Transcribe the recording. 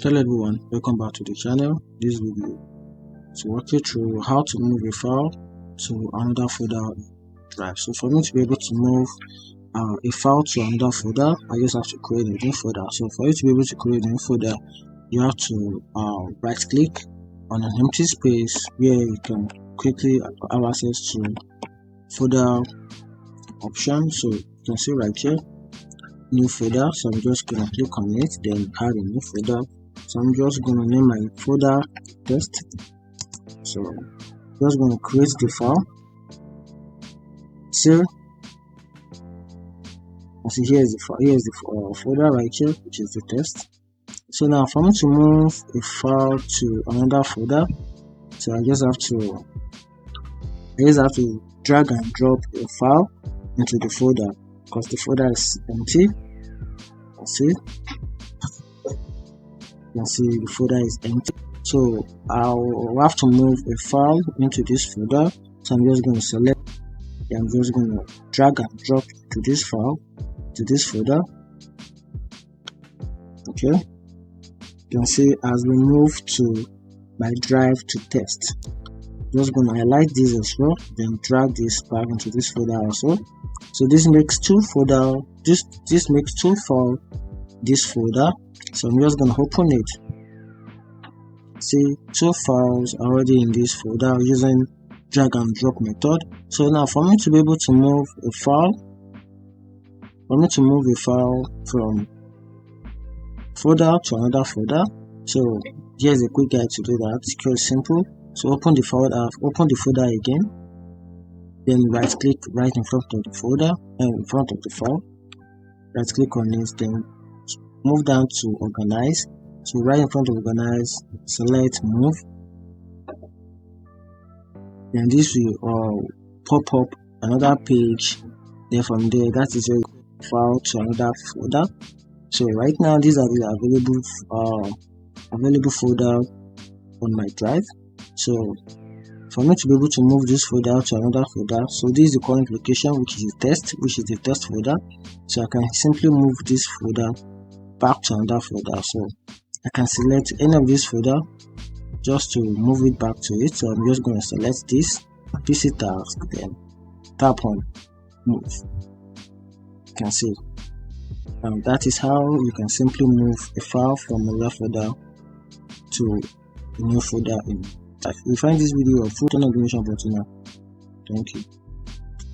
Hello everyone, welcome back to the channel. This video to walk you through how to move a file to another folder drive. So for me to be able to move a file to another folder, I just have to create a new folder. So for you to be able to create a new folder, you have to right click on an empty space where you can quickly have access to folder option. So you can see right here, new folder. So I'm just gonna click on it, then add a new folder. So I'm just gonna name my folder test. So I'm just gonna create the file. So see, here's the folder right here, which is the test. So now for me to move a file to another folder, so I just have to drag and drop a file into the folder because the folder is empty. You can see the folder is empty. So I'll have to move a file into this folder. So I'm just going to select, I'm just going to drag and drop to this file, to this folder. Okay, you can see as we move to my drive to test, just going to highlight this as well, then drag this back into this folder also. So this makes two folder, this makes two files this folder. So I'm just going to open it. See, two files are already in this folder using drag and drop method. So now for me to be able to move a file, from folder to another folder, so here's a quick guide to do that. It's very simple. So open the folder again, then right click right in front of the folder and in front of the file, right click on it, then move down to organize. So right in front of organize, select move, then this will pop up another page. Then from there, that is a file to another folder. So right now these are the available folder on my drive. So for me to be able to move this folder to another folder, so this is the current location, which is the test folder. So I can simply move this folder back to another folder. So I can select any of this folder just to move it back to it. So I'm just going to select this PC task, then tap on move. You can see that is how you can simply move a file from another folder to a new folder in. If you find this video helpful, turn on the notification button now. Thank you.